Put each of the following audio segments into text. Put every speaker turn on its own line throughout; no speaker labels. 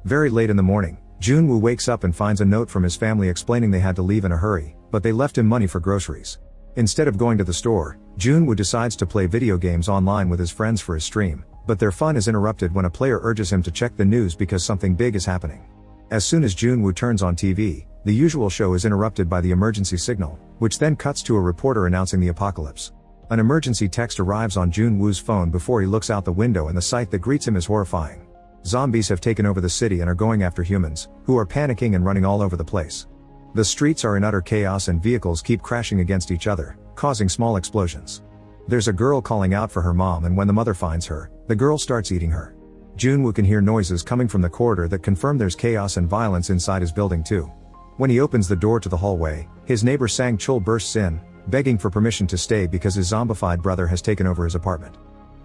Very late in the morning, Junwoo wakes up and finds a note from his family explaining they had to leave in a hurry, but they left him money for groceries. Instead of going to the store, Junwoo decides to play video games online with his friends for his stream, but their fun is interrupted when a player urges him to check the news because something big is happening. As soon as Junwoo turns on TV, the usual show is interrupted by the emergency signal, which then cuts to a reporter announcing the apocalypse. An emergency text arrives on Junwoo's phone before he looks out the window, and the sight that greets him is horrifying. Zombies have taken over the city and are going after humans, who are panicking and running all over the place. The streets are in utter chaos and vehicles keep crashing against each other, causing small explosions. There's a girl calling out for her mom, and when the mother finds her, the girl starts eating her. Junwoo can hear noises coming from the corridor that confirm there's chaos and violence inside his building too. When he opens the door to the hallway, his neighbor Sang-chul bursts in, begging for permission to stay because his zombified brother has taken over his apartment.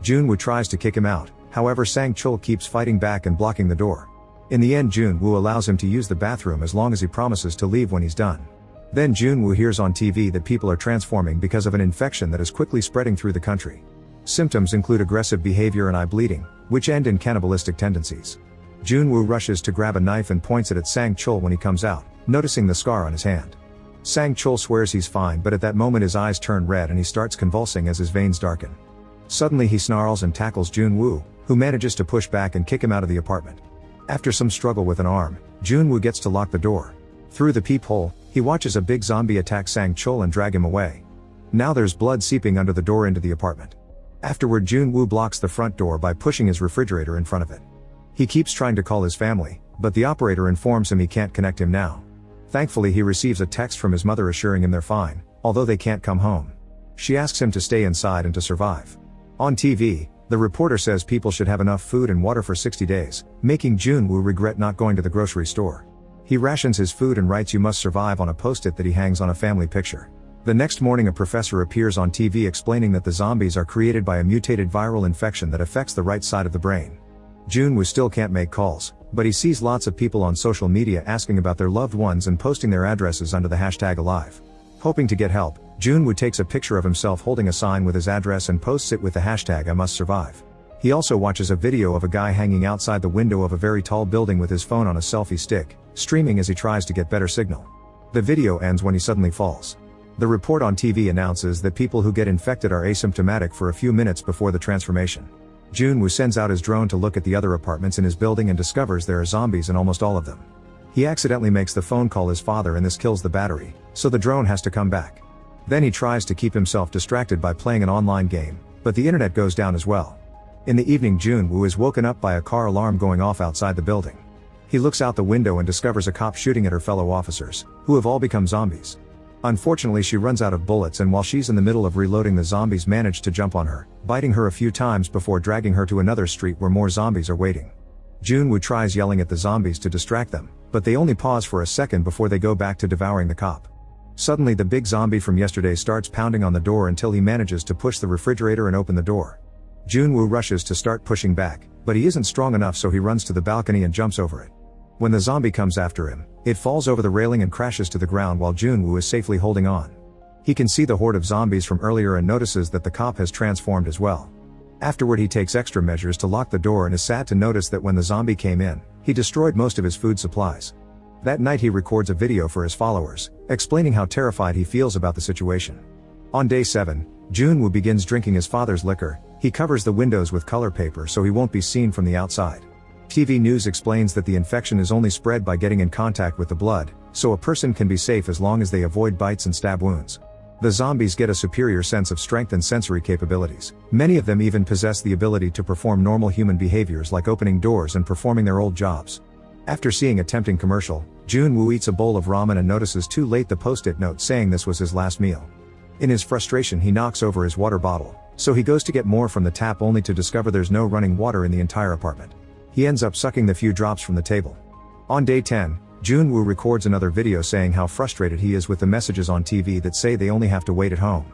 Junwoo tries to kick him out, however Sang-chul keeps fighting back and blocking the door. In the end, Junwoo allows him to use the bathroom as long as he promises to leave when he's done. Then Junwoo hears on TV that people are transforming because of an infection that is quickly spreading through the country. Symptoms include aggressive behavior and eye bleeding, which end in cannibalistic tendencies. Junwoo rushes to grab a knife and points it at Sang-chul when he comes out, noticing the scar on his hand. Sang-chul swears he's fine, but at that moment his eyes turn red and he starts convulsing as his veins darken. Suddenly he snarls and tackles Junwoo, who manages to push back and kick him out of the apartment. After some struggle with an arm, Junwoo gets to lock the door. Through the peephole, he watches a big zombie attack Sang-chul and drag him away. Now there's blood seeping under the door into the apartment. Afterward, Junwoo blocks the front door by pushing his refrigerator in front of it. He keeps trying to call his family, but the operator informs him he can't connect him now. Thankfully, he receives a text from his mother assuring him they're fine, although they can't come home. She asks him to stay inside and to survive. On TV, the reporter says people should have enough food and water for 60 days, making Junwoo regret not going to the grocery store. He rations his food and writes "You must survive" on a post-it that he hangs on a family picture. The next morning, a professor appears on TV explaining that the zombies are created by a mutated viral infection that affects the right side of the brain. Junwoo still can't make calls, but he sees lots of people on social media asking about their loved ones and posting their addresses under the hashtag #alive. Hoping to get help, Junwoo takes a picture of himself holding a sign with his address and posts it with the hashtag #IMustSurvive. He also watches a video of a guy hanging outside the window of a very tall building with his phone on a selfie stick, streaming as he tries to get better signal. The video ends when he suddenly falls. The report on TV announces that people who get infected are asymptomatic for a few minutes before the transformation. Junwoo sends out his drone to look at the other apartments in his building and discovers there are zombies in almost all of them. He accidentally makes the phone call his father and this kills the battery, so the drone has to come back. Then he tries to keep himself distracted by playing an online game, but the internet goes down as well. In the evening, Junwoo is woken up by a car alarm going off outside the building. He looks out the window and discovers a cop shooting at her fellow officers, who have all become zombies. Unfortunately, she runs out of bullets, and while she's in the middle of reloading, the zombies manage to jump on her, biting her a few times before dragging her to another street where more zombies are waiting. Junwoo tries yelling at the zombies to distract them, but they only pause for a second before they go back to devouring the cop. Suddenly, the big zombie from yesterday starts pounding on the door until he manages to push the refrigerator and open the door. Junwoo rushes to start pushing back, but he isn't strong enough, so he runs to the balcony and jumps over it. When the zombie comes after him, it falls over the railing and crashes to the ground while Junwoo is safely holding on. He can see the horde of zombies from earlier and notices that the cop has transformed as well. Afterward, he takes extra measures to lock the door and is sad to notice that when the zombie came in, he destroyed most of his food supplies. That night, he records a video for his followers, explaining how terrified he feels about the situation. On day 7, Junwoo begins drinking his father's liquor. He covers the windows with color paper so he won't be seen from the outside. TV news explains that the infection is only spread by getting in contact with the blood, so a person can be safe as long as they avoid bites and stab wounds. The zombies get a superior sense of strength and sensory capabilities. Many of them even possess the ability to perform normal human behaviors like opening doors and performing their old jobs. After seeing a tempting commercial, Junwoo eats a bowl of ramen and notices too late the post-it note saying this was his last meal. In his frustration, he knocks over his water bottle, so he goes to get more from the tap only to discover there's no running water in the entire apartment. He ends up sucking the few drops from the table. On day 10, Junwoo records another video saying how frustrated he is with the messages on TV that say they only have to wait at home.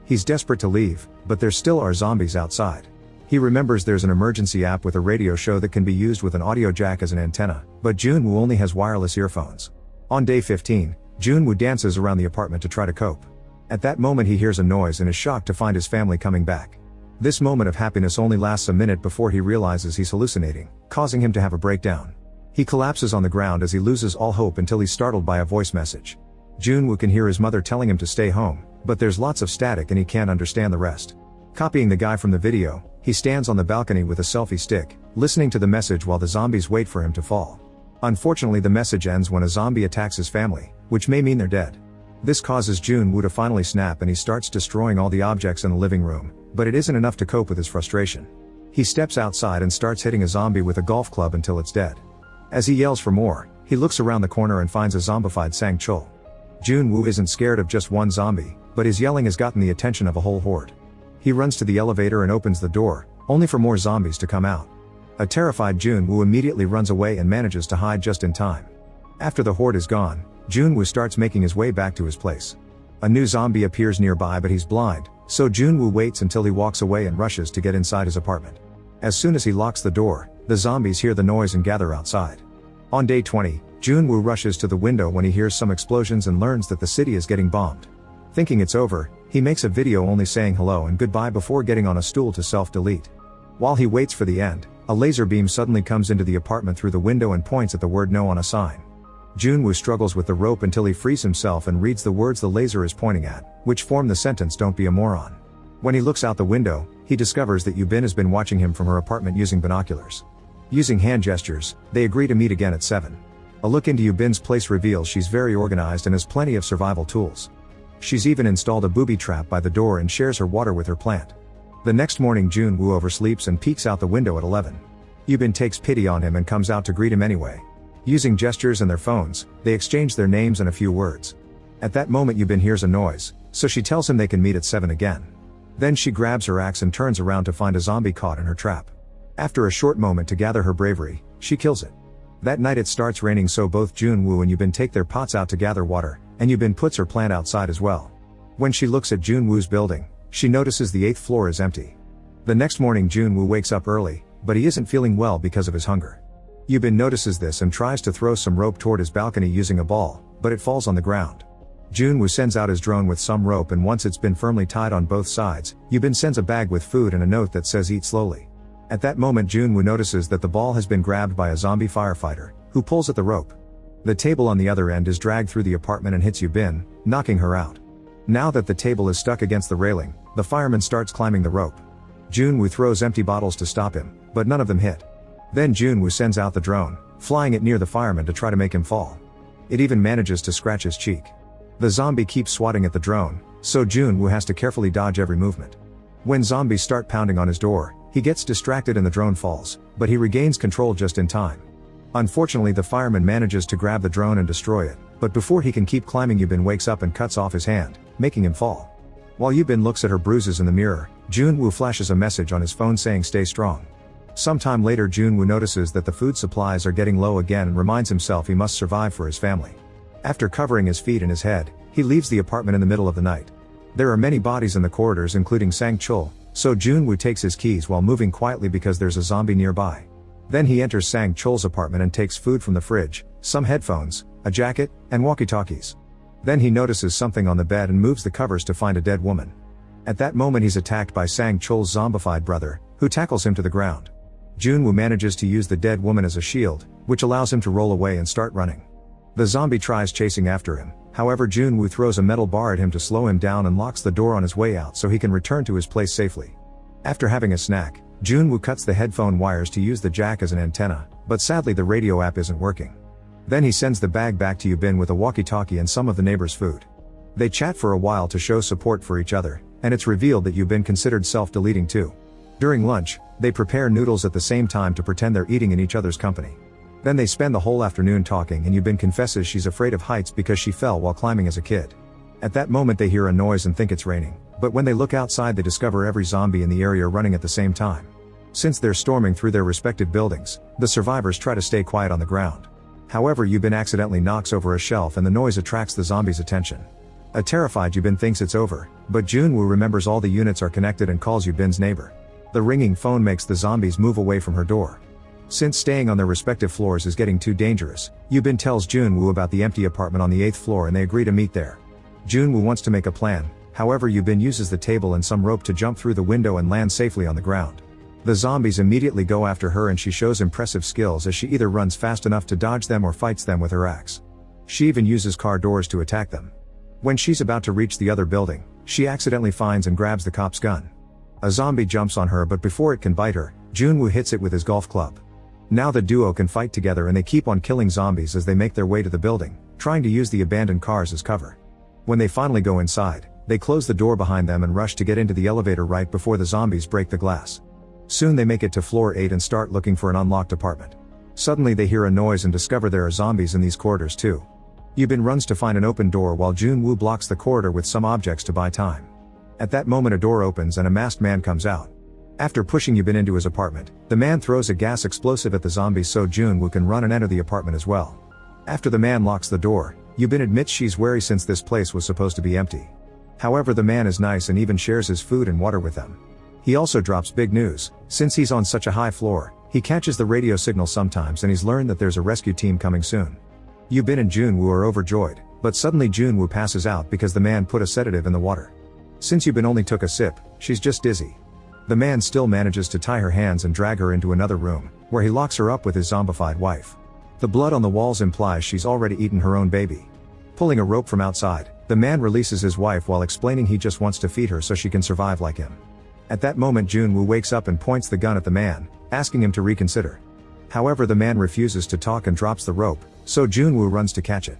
He's desperate to leave, but there still are zombies outside. He remembers there's an emergency app with a radio show that can be used with an audio jack as an antenna, but Junwoo only has wireless earphones. On day 15, Junwoo dances around the apartment to try to cope. At that moment, he hears a noise and is shocked to find his family coming back. This moment of happiness only lasts a minute before he realizes he's hallucinating, causing him to have a breakdown. He collapses on the ground as he loses all hope until he's startled by a voice message. Junwoo can hear his mother telling him to stay home, but there's lots of static and he can't understand the rest. Copying the guy from the video, he stands on the balcony with a selfie stick, listening to the message while the zombies wait for him to fall. Unfortunately, the message ends when a zombie attacks his family, which may mean they're dead. This causes Junwoo to finally snap and he starts destroying all the objects in the living room, but it isn't enough to cope with his frustration. He steps outside and starts hitting a zombie with a golf club until it's dead. As he yells for more, he looks around the corner and finds a zombified Sang-chul. Junwoo isn't scared of just one zombie, but his yelling has gotten the attention of a whole horde. He runs to the elevator and opens the door, only for more zombies to come out. A terrified Junwoo immediately runs away and manages to hide just in time. After the horde is gone, Junwoo starts making his way back to his place. A new zombie appears nearby, but he's blind, so Junwoo waits until he walks away and rushes to get inside his apartment. As soon as he locks the door, the zombies hear the noise and gather outside. On day 20, Junwoo rushes to the window when he hears some explosions and learns that the city is getting bombed. Thinking it's over, he makes a video only saying hello and goodbye before getting on a stool to self-delete. While he waits for the end, a laser beam suddenly comes into the apartment through the window and points at the word no on a sign. Junwoo struggles with the rope until he frees himself and reads the words the laser is pointing at, which form the sentence "Don't be a moron." When he looks out the window, he discovers that Yubin has been watching him from her apartment using binoculars. Using hand gestures, they agree to meet again at 7. A look into Yubin's place reveals she's very organized and has plenty of survival tools. She's even installed a booby trap by the door and shares her water with her plant. The next morning, Junwoo oversleeps and peeks out the window at 11. Yubin takes pity on him and comes out to greet him anyway. Using gestures and their phones, they exchange their names and a few words. At that moment, Yubin hears a noise, so she tells him they can meet at 7 again. Then she grabs her axe and turns around to find a zombie caught in her trap. After a short moment to gather her bravery, she kills it. That night it starts raining, so both Junwoo and Yubin take their pots out to gather water, and Yubin puts her plant outside as well. When she looks at Junwoo's building, she notices the 8th floor is empty. The next morning, Junwoo wakes up early, but he isn't feeling well because of his hunger. Yubin notices this and tries to throw some rope toward his balcony using a ball, but it falls on the ground. Junwoo sends out his drone with some rope, and once it's been firmly tied on both sides, Yubin sends a bag with food and a note that says "Eat slowly." At that moment, Junwoo notices that the ball has been grabbed by a zombie firefighter, who pulls at the rope. The table on the other end is dragged through the apartment and hits Yubin, knocking her out. Now that the table is stuck against the railing, the fireman starts climbing the rope. Junwoo throws empty bottles to stop him, but none of them hit. Then Junwoo sends out the drone, flying it near the fireman to try to make him fall. It even manages to scratch his cheek. The zombie keeps swatting at the drone, so Junwoo has to carefully dodge every movement. When zombies start pounding on his door, he gets distracted and the drone falls, but he regains control just in time. Unfortunately, the fireman manages to grab the drone and destroy it, but before he can keep climbing, Yubin wakes up and cuts off his hand, making him fall. While Yubin looks at her bruises in the mirror, Junwoo flashes a message on his phone saying "Stay strong." Sometime later, Junwoo notices that the food supplies are getting low again and reminds himself he must survive for his family. After covering his feet and his head, he leaves the apartment in the middle of the night. There are many bodies in the corridors, including Sang-chul, so Junwoo takes his keys while moving quietly because there's a zombie nearby. Then he enters Sang-chul's apartment and takes food from the fridge, some headphones, a jacket, and walkie-talkies. Then he notices something on the bed and moves the covers to find a dead woman. At that moment, he's attacked by Sang-chul's zombified brother, who tackles him to the ground. Junwoo manages to use the dead woman as a shield, which allows him to roll away and start running. The zombie tries chasing after him, however Junwoo throws a metal bar at him to slow him down and locks the door on his way out so he can return to his place safely. After having a snack, Junwoo cuts the headphone wires to use the jack as an antenna, but sadly the radio app isn't working. Then he sends the bag back to Yubin with a walkie-talkie and some of the neighbor's food. They chat for a while to show support for each other, and it's revealed that Yubin considered self-deleting too. During lunch, they prepare noodles at the same time to pretend they're eating in each other's company. Then they spend the whole afternoon talking, and Yubin confesses she's afraid of heights because she fell while climbing as a kid. At that moment they hear a noise and think it's raining, but when they look outside they discover every zombie in the area running at the same time. Since they're storming through their respective buildings, the survivors try to stay quiet on the ground. However, Yubin accidentally knocks over a shelf and the noise attracts the zombies' attention. A terrified Yubin thinks it's over, but Junwoo remembers all the units are connected and calls Yubin's neighbor. The ringing phone makes the zombies move away from her door. Since staying on their respective floors is getting too dangerous, Yubin tells Junwoo about the empty apartment on the 8th floor and they agree to meet there. Junwoo wants to make a plan, however Yubin uses the table and some rope to jump through the window and land safely on the ground. The zombies immediately go after her and she shows impressive skills as she either runs fast enough to dodge them or fights them with her axe. She even uses car doors to attack them. When she's about to reach the other building, she accidentally finds and grabs the cop's gun. A zombie jumps on her, but before it can bite her, Junwoo hits it with his golf club. Now the duo can fight together and they keep on killing zombies as they make their way to the building, trying to use the abandoned cars as cover. When they finally go inside, they close the door behind them and rush to get into the elevator right before the zombies break the glass. Soon they make it to floor 8 and start looking for an unlocked apartment. Suddenly they hear a noise and discover there are zombies in these corridors too. Yubin runs to find an open door while Junwoo blocks the corridor with some objects to buy time. At that moment a door opens and a masked man comes out. After pushing Yubin into his apartment, the man throws a gas explosive at the zombies so Junwoo can run and enter the apartment as well. After the man locks the door, Yubin admits she's wary since this place was supposed to be empty. However, the man is nice and even shares his food and water with them. He also drops big news: since he's on such a high floor, he catches the radio signal sometimes and he's learned that there's a rescue team coming soon. Yubin and Junwoo are overjoyed, but suddenly Junwoo passes out because the man put a sedative in the water. Since Yubin only took a sip, she's just dizzy. The man still manages to tie her hands and drag her into another room, where he locks her up with his zombified wife. The blood on the walls implies she's already eaten her own baby. Pulling a rope from outside, the man releases his wife while explaining he just wants to feed her so she can survive like him. At that moment Junwoo wakes up and points the gun at the man, asking him to reconsider. However, the man refuses to talk and drops the rope, so Junwoo runs to catch it.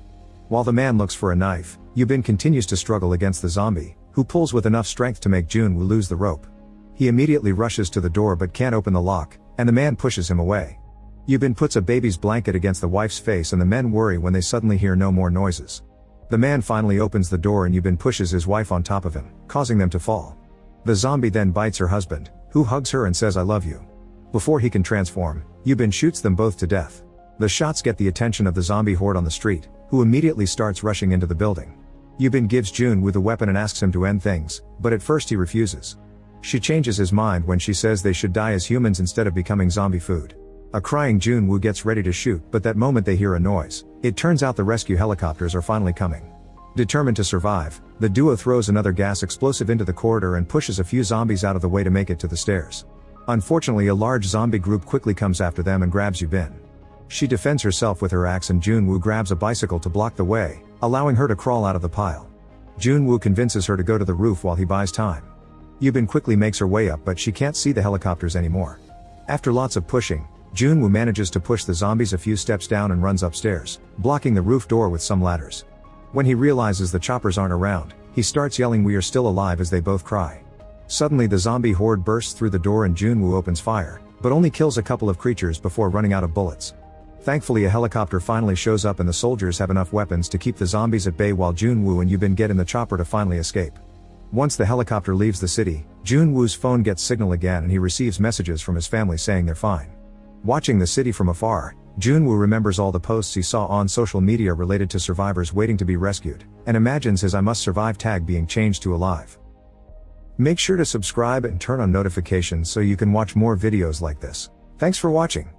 While the man looks for a knife, Yubin continues to struggle against the zombie, who pulls with enough strength to make Junwoo lose the rope. He immediately rushes to the door but can't open the lock, and the man pushes him away. Yubin puts a baby's blanket against the wife's face and the men worry when they suddenly hear no more noises. The man finally opens the door and Yubin pushes his wife on top of him, causing them to fall. The zombie then bites her husband, who hugs her and says "I love you." Before he can transform, Yubin shoots them both to death. The shots get the attention of the zombie horde on the street, who immediately starts rushing into the building. Yubin gives Junwoo the weapon and asks him to end things, but at first he refuses. She changes his mind when she says they should die as humans instead of becoming zombie food. A crying Junwoo gets ready to shoot, but that moment they hear a noise. It turns out the rescue helicopters are finally coming. Determined to survive, the duo throws another gas explosive into the corridor and pushes a few zombies out of the way to make it to the stairs. Unfortunately, a large zombie group quickly comes after them and grabs Yubin. She defends herself with her axe and Junwoo grabs a bicycle to block the way, allowing her to crawl out of the pile. Junwoo convinces her to go to the roof while he buys time. Yubin quickly makes her way up but she can't see the helicopters anymore. After lots of pushing, Junwoo manages to push the zombies a few steps down and runs upstairs, blocking the roof door with some ladders. When he realizes the choppers aren't around, he starts yelling "We are still alive" as they both cry. Suddenly the zombie horde bursts through the door and Junwoo opens fire, but only kills a couple of creatures before running out of bullets. Thankfully a helicopter finally shows up and the soldiers have enough weapons to keep the zombies at bay while Junwoo and Yubin get in the chopper to finally escape. Once the helicopter leaves the city, Junwoo's phone gets signal again and he receives messages from his family saying they're fine. Watching the city from afar, Junwoo remembers all the posts he saw on social media related to survivors waiting to be rescued, and imagines his "I must survive" tag being changed to "alive." Make sure to subscribe and turn on notifications so you can watch more videos like this. Thanks for watching.